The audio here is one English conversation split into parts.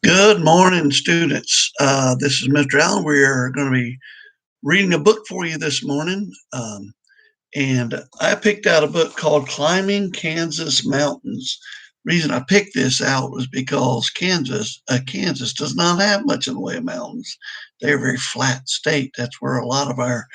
Good morning, students. This is Mr. Allen. We are going to be reading a book for you this morning. And I picked out a book called Climbing Kansas Mountains. Reason I picked this out was because Kansas does not have much in the way of mountains. They're a very flat state. That's where a lot of our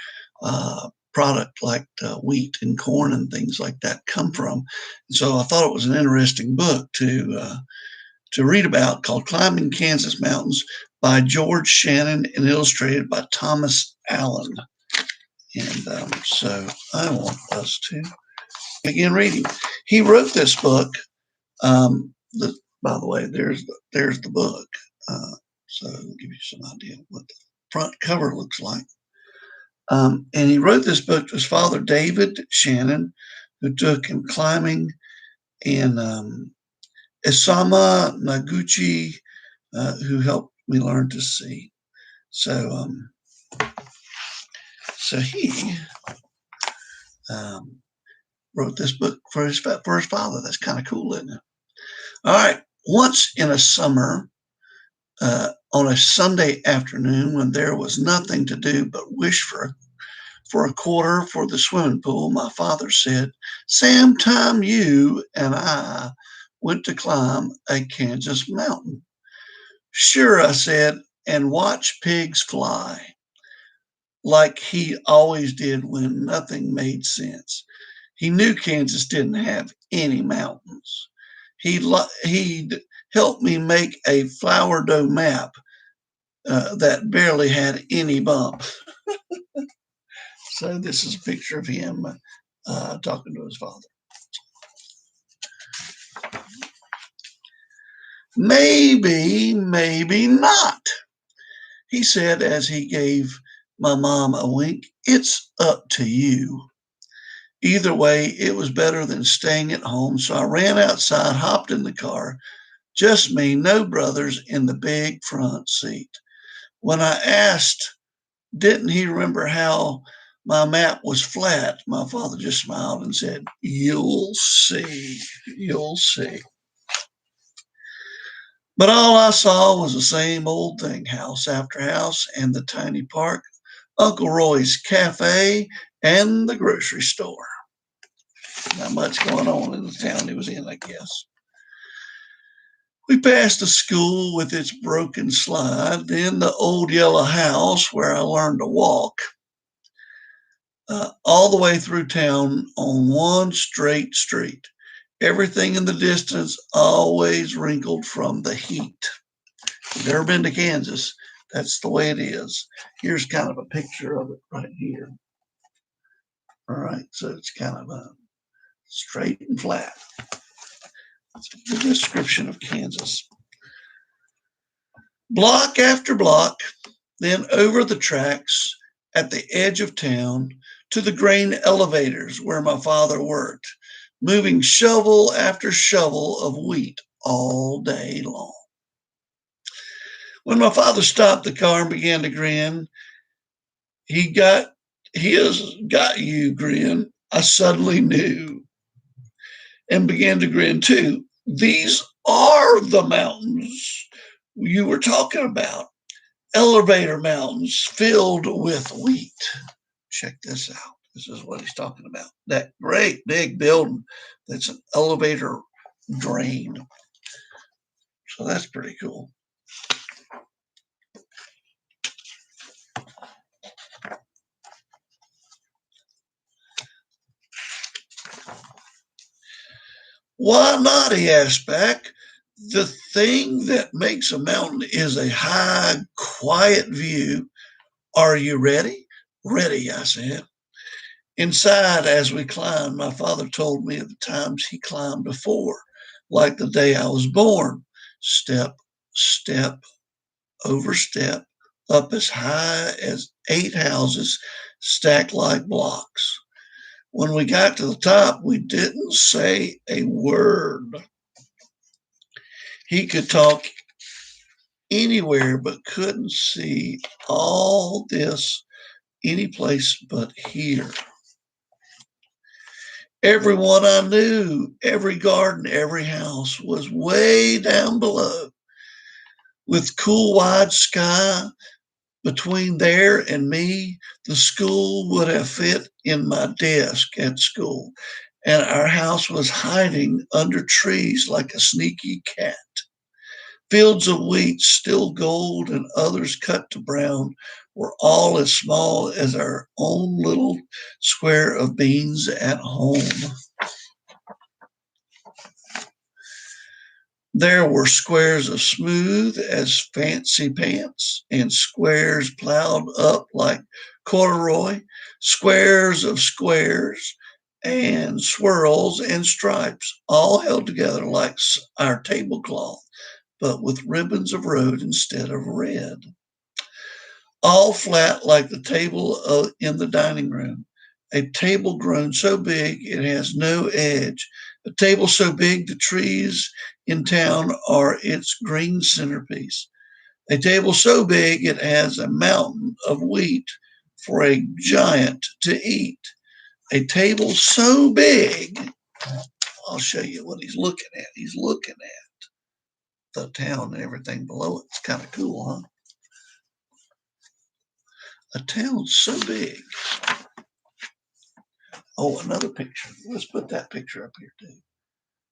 product like wheat and corn and things like that come from. So I thought it was an interesting book to read about called Climbing Kansas Mountains by George Shannon and illustrated by Thomas Allen. And so I want us to begin reading. He wrote this book. By the way, there's the book. So I'll give you some idea what the front cover looks like. And he wrote this book to his father, David Shannon, who took him climbing in Isama Noguchi, who helped me learn to see. So, so he wrote this book for his father. That's kind of cool, isn't it? All right. Once in a summer, on a Sunday afternoon, when there was nothing to do but wish for a quarter for the swimming pool, my father said, "Sam, Tom, you and I went to climb a Kansas mountain." "Sure," I said, "and watch pigs fly," like he always did when nothing made sense. He knew Kansas didn't have any mountains. He'd helped me make a flour dough map that barely had any bump. So this is a picture of him talking to his father. "Maybe, maybe not," he said as he gave my mom a wink. "It's up to you." Either way, it was better than staying at home, so I ran outside, hopped in the car, just me, no brothers in the big front seat. When I asked, didn't he remember how my map was flat, my father just smiled and said, "You'll see, you'll see." But all I saw was the same old thing, house after house and the tiny park, Uncle Roy's cafe, and the grocery store. Not much going on in the town he was in, I guess. We passed the school with its broken slide, then the old yellow house where I learned to walk, all the way through town on one straight street. Everything in the distance always wrinkled from the heat. If you've never been to Kansas, that's the way it is. Here's kind of a picture of it right here. All right, so it's kind of straight and flat. That's the description of Kansas. Block after block, then over the tracks at the edge of town to the grain elevators where my father worked, moving shovel after shovel of wheat all day long. When my father stopped the car and began to grin, he got his "got you" grin. I suddenly knew and began to grin too. These are the mountains you were talking about. Elevator mountains filled with wheat. Check this out. This is what he's talking about. That great big building that's an elevator drain. So that's pretty cool. "Why not?" he asked back. "The thing that makes a mountain is a high, quiet view. Are you ready?" "Ready," I said. Inside, as we climbed, my father told me of the times he climbed before, like the day I was born. Step, step, over step, up as high as 8 houses stacked like blocks. When we got to the top, we didn't say a word. He could talk anywhere but couldn't see all this any place but here. Everyone I knew, every garden, every house was way down below. With cool, wide sky between there and me, the school would have fit in my desk at school, and our house was hiding under trees like a sneaky cat. Fields of wheat, still gold, and others cut to brown, were all as small as our own little square of beans at home. There were squares of smooth as fancy pants, and squares plowed up like corduroy, squares of squares, and swirls and stripes, all held together like our tablecloth, but with ribbons of road instead of red. All flat like the table in the dining room. A table grown so big it has no edge. A table so big the trees in town are its green centerpiece. A table so big it has a mountain of wheat for a giant to eat. A table so big, I'll show you what he's looking at. He's looking at the town and everything below it. It's kind of cool, huh? A town so big. Oh, another picture. Let's put that picture up here too.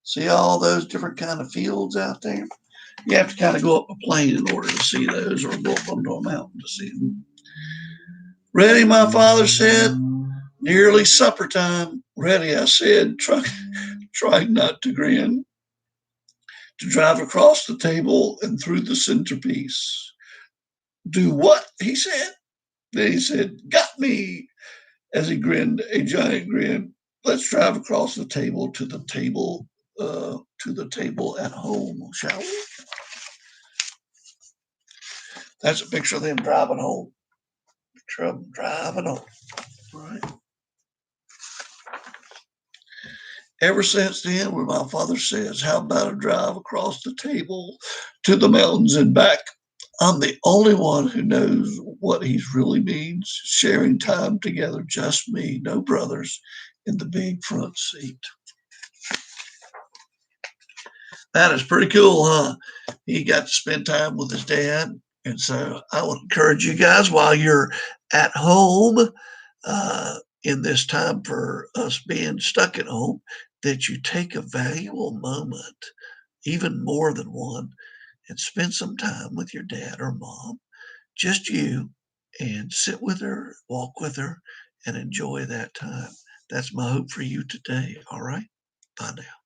See all those different kind of fields out there? You have to kind of go up a plane in order to see those, or go up onto a mountain to see them. Ready, my father said. Nearly supper time. Ready, I said, trying not to grin. To drive across the table and through the centerpiece. Do what? He said. Then he said, got me, as he grinned a giant grin. Let's drive across the table to the table at home, shall we? That's a picture of them driving home. Picture of them driving home. Right. Ever since then, where my father says, how about a drive across the table to the mountains and back? I'm the only one who knows what he really means. Sharing time together, just me, no brothers in the big front seat. That is pretty cool, huh? He got to spend time with his dad. And so I would encourage you guys while you're at home in this time for us being stuck at home, that you take a valuable moment, even more than one, and spend some time with your dad or mom, just you, and sit with her, walk with her, and enjoy that time. That's my hope for you today. All right. Bye now.